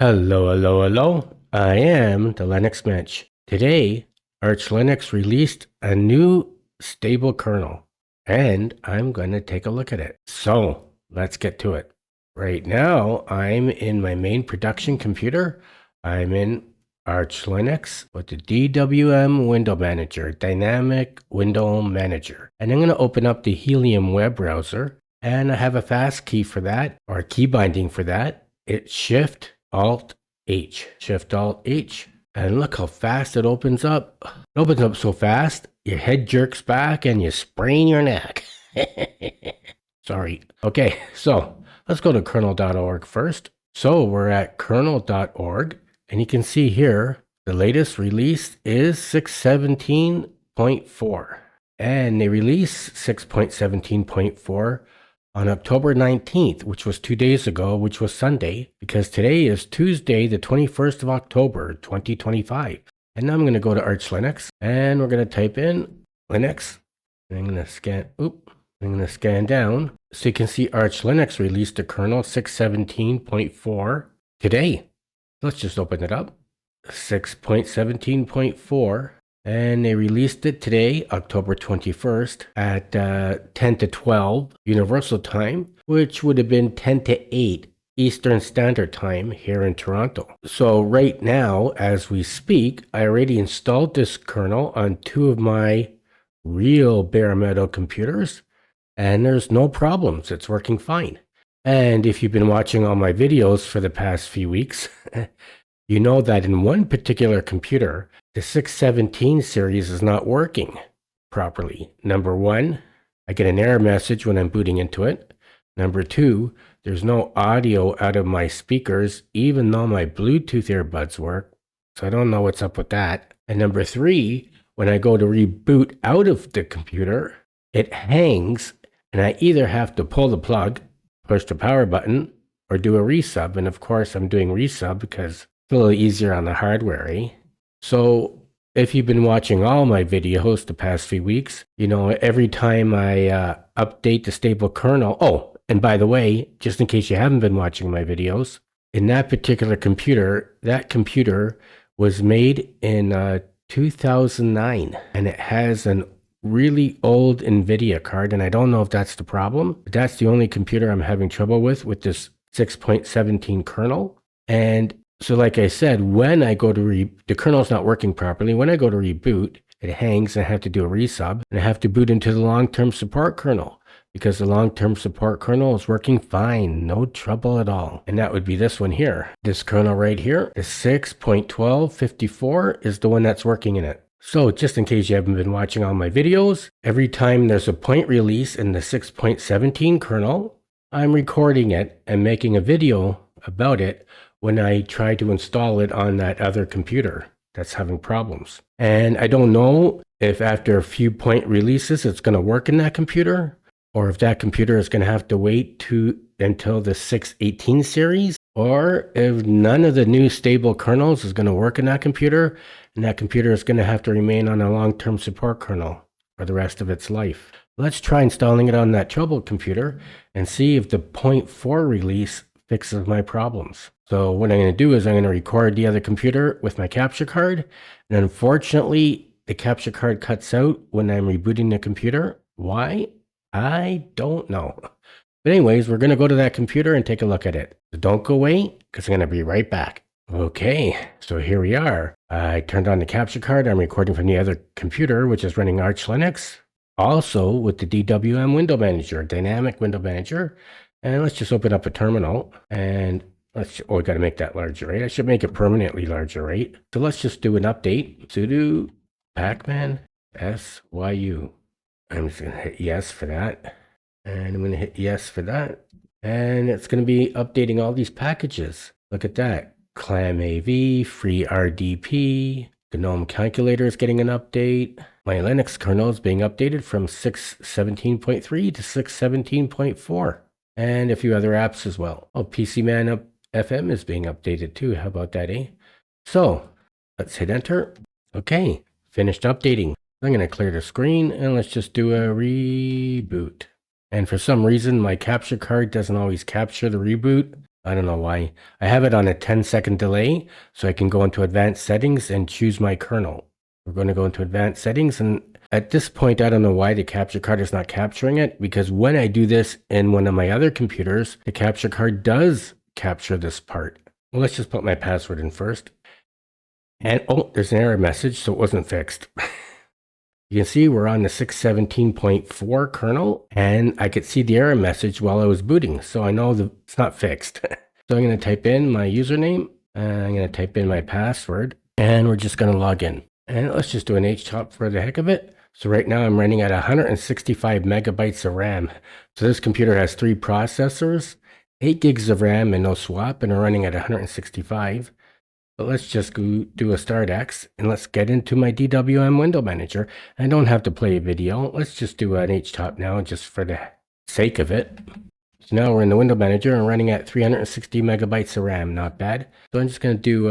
Hello, hello, hello. I am the Linux Mench. Today, archlinux released a new stable kernel, and I'm going to take a look at it. So, let's get to it. Right now, I'm in my main production computer. I'm in archlinux with the DWM window manager, dynamic window manager. And I'm going to open up the Helium web browser, and I have a fast key for that, or key binding for that. It's Shift Alt H, Shift Alt H, and look how fast it opens up. It opens up so fast, your head jerks back and you sprain your neck. Sorry. Okay, so let's go to kernel.org first. So we're at kernel.org, and you can see here the latest release is 6.17.4, and they released 6.17.4 on October 19th, which was 2 days ago, which was Sunday, because today is Tuesday, the 21st of October, 2025. And now I'm going to go to archlinux, and we're going to type in Linux, and I'm going to scan down. So you can see archlinux released the kernel 6.17.4 today. Let's just open it up. 6.17.4. And they released it today, October 21st, at 10 to 12 Universal Time, which would have been 10 to 8 Eastern Standard Time here in Toronto. So right now, as we speak, I already installed this kernel on 2 of my real bare metal computers, and there's no problems. It's working fine. And if you've been watching all my videos for the past few weeks, you know that in one particular computer, the 617 series is not working properly. Number one, I get an error message when I'm booting into it. Number two, there's no audio out of my speakers, even though my Bluetooth earbuds work. So I don't know what's up with that. And number three, when I go to reboot out of the computer, it hangs, and I either have to pull the plug, push the power button, or do a resub. And of course, I'm doing resub because it's a little easier on the hardware, eh? So if you've been watching all my videos the past few weeks, you know, every time I update the stable kernel, oh, and by the way, just in case you haven't been watching my videos, in that particular computer, that computer was made in 2009, and it has an really old NVIDIA card, and I don't know if that's the problem, but that's the only computer I'm having trouble with this 6.17 kernel. And so like I said, when I go to the kernel's not working properly. When I go to reboot, it hangs and I have to do a resub, and I have to boot into the long-term support kernel because the long-term support kernel is working fine, no trouble at all. And that would be this one here. This kernel right here, the 6.1254 is the one that's working in it. So just in case you haven't been watching all my videos, every time there's a point release in the 6.17 kernel, I'm recording it and making a video about it when I try to install it on that other computer that's having problems. And I don't know if after a few point releases it's going to work in that computer, or if that computer is going to have to wait until the 6.18 series, or if none of the new stable kernels is going to work in that computer, and that computer is going to have to remain on a long-term support kernel for the rest of its life. Let's try installing it on that troubled computer and see if the 0.4 release fixes my problems. So what I'm going to do is I'm going to record the other computer with my capture card. And unfortunately, the capture card cuts out when I'm rebooting the computer. Why? I don't know. But anyways, we're going to go to that computer and take a look at it. So don't go away, because I'm going to be right back. Okay, so here we are. I turned on the capture card. I'm recording from the other computer, which is running archlinux. Also with the DWM window manager, dynamic window manager. And let's just open up a terminal, and we got to make that larger, right? I should make it permanently larger, right? So let's just do an update. Sudo pacman syu. I'm just going to hit yes for that. And I'm going to hit yes for that. And it's going to be updating all these packages. Look at that. ClamAV, FreeRDP, GNOME calculator is getting an update. My Linux kernel is being updated from 6.17.3 to 6.17.4. And a few other apps as well. Oh, PCman FM is being updated too. How about that, eh? So let's hit enter. Okay, finished updating. I'm going to clear the screen and let's just do a reboot. And for some reason, my capture card doesn't always capture the reboot. I don't know why. I have it on a 10-second delay, so I can go into advanced settings and choose my kernel. We're going to go into advanced settings, and at this point, I don't know why the capture card is not capturing it, because when I do this in one of my other computers, the capture card does capture this part. Well, let's just put my password in first. And oh, there's an error message, so it wasn't fixed. You can see we're on the 617.4 kernel, and I could see the error message while I was booting, so I know it's not fixed. So I'm going to type in my username, and I'm going to type in my password, and we're just going to log in. And let's just do an HTOP for the heck of it. So right now I'm running at 165 megabytes of RAM. So this computer has 3 processors, 8 gigs of RAM and no swap, and are running at 165. But let's just go do a start X, and let's get into my DWM window manager. I don't have to play a video. Let's just do an HTOP now, just for the sake of it. So now we're in the window manager and running at 360 megabytes of RAM. Not bad. So I'm just going to do,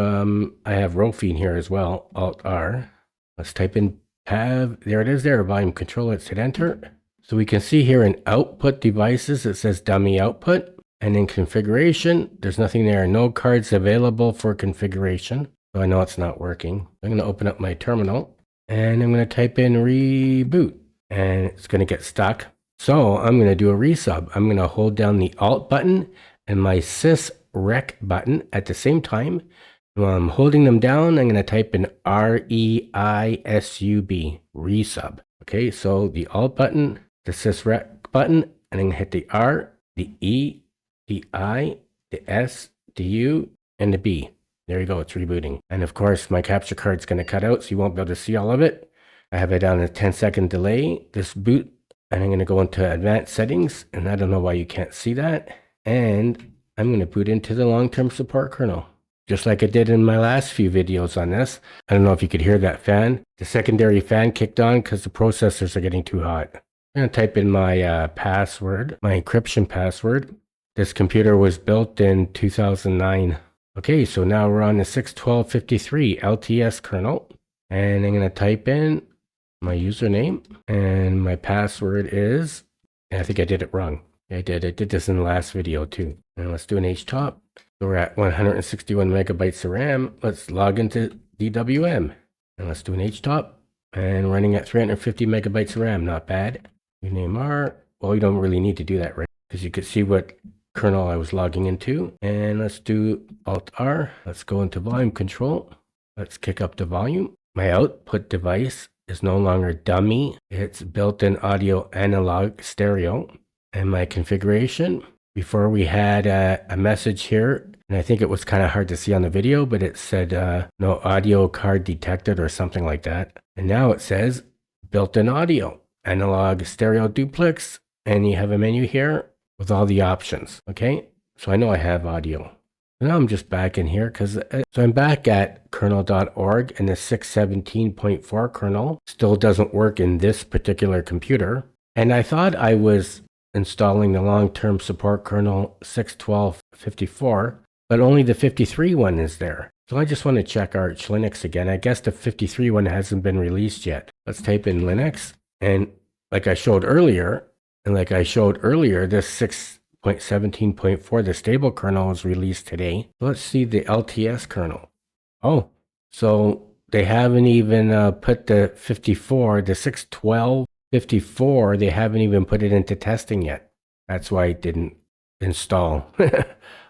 I have Rophine here as well, Alt-R. Let's type in Pav. There it is there, volume control. Let's hit enter. So we can see here in output devices, it says dummy output. And in configuration, there's nothing there. No cards available for configuration. So I know it's not working. I'm going to open up my terminal and I'm going to type in reboot, and it's going to get stuck. So I'm going to do a resub. I'm going to hold down the Alt button and my sysrec button at the same time. While I'm holding them down, I'm going to type in REISUB, resub. Okay, so the Alt button, the sysrec button, and I'm going to hit the R, the E, the I, the S, the U, and the B. There you go, it's rebooting. And of course, my capture card's going to cut out, so you won't be able to see all of it. I have it on a 10-second delay, this boot, and I'm going to go into advanced settings, and I don't know why you can't see that. And I'm going to boot into the long-term support kernel, just like I did in my last few videos on this. I don't know if you could hear that fan. The secondary fan kicked on because the processors are getting too hot. I'm going to type in my password, my encryption password. This computer was built in 2009. Okay, so now we're on the 612.53 LTS kernel. And I'm going to type in my username. And my password is, and I think I did it wrong. I did this in the last video too. And let's do an HTOP. So we're at 161 megabytes of RAM. Let's log into DWM. And let's do an HTOP. And running at 350 megabytes of RAM, not bad. Rename R. Well, you don't really need to do that, right? Because you could see what kernel I was logging into. And let's do Alt-R. Let's go into volume control. Let's kick up the volume. My output device is no longer dummy. It's built-in audio analog stereo. And my configuration, before we had a message here, and I think it was kind of hard to see on the video, but it said no audio card detected or something like that. And now it says built-in audio, analog stereo duplex, and you have a menu here with all the options. Okay, so I know I have audio. Now I'm just back in here because so I'm back at kernel.org, and the 617.4 kernel still doesn't work in this particular computer. And I thought I was installing the long-term support kernel 612.54, but only the 53 one is there. So I just want to check archlinux again. I guess the 53 one hasn't been released yet. Let's type in Linux, and like I showed earlier, this 6.17.4, the stable kernel was released today. Let's see the LTS kernel. Oh, so they haven't even put the 54, the 612.54, they haven't even put it into testing yet. That's why it didn't install.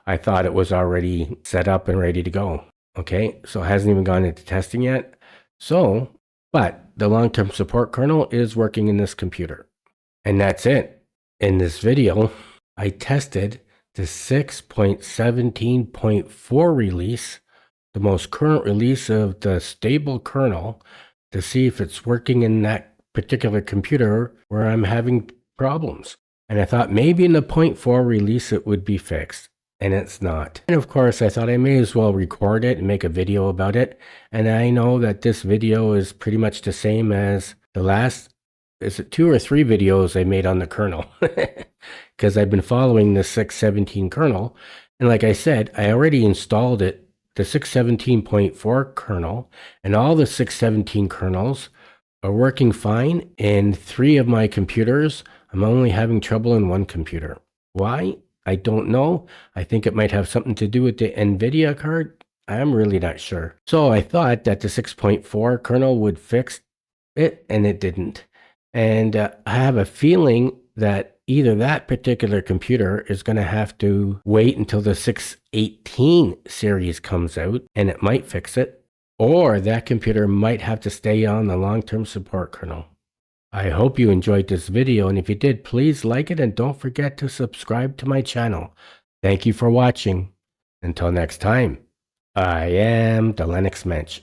I thought it was already set up and ready to go. Okay, so it hasn't even gone into testing yet. So, but the long-term support kernel is working in this computer. And that's it. In this video, I tested the 6.17.4 release, the most current release of the stable kernel, to see if it's working in that particular computer where I'm having problems. And I thought maybe in the 0.4 release it would be fixed. And it's not. And of course, I thought I may as well record it and make a video about it. And I know that this video is pretty much the same as the last, is it 2 or 3 videos I made on the kernel? Because I've been following the 6.17 kernel. And like I said, I already installed it, the 6.17.4 kernel, and all the 6.17 kernels are working fine in 3 of my computers. I'm only having trouble in 1 computer. Why? I don't know. I think it might have something to do with the NVIDIA card. I'm really not sure. So I thought that the 6.4 kernel would fix it, and it didn't. And I have a feeling that either that particular computer is going to have to wait until the 618 series comes out, and it might fix it, or that computer might have to stay on the long-term support kernel. I hope you enjoyed this video, and if you did, please like it and don't forget to subscribe to my channel. Thank you for watching. Until next time, I am the Linux Mench.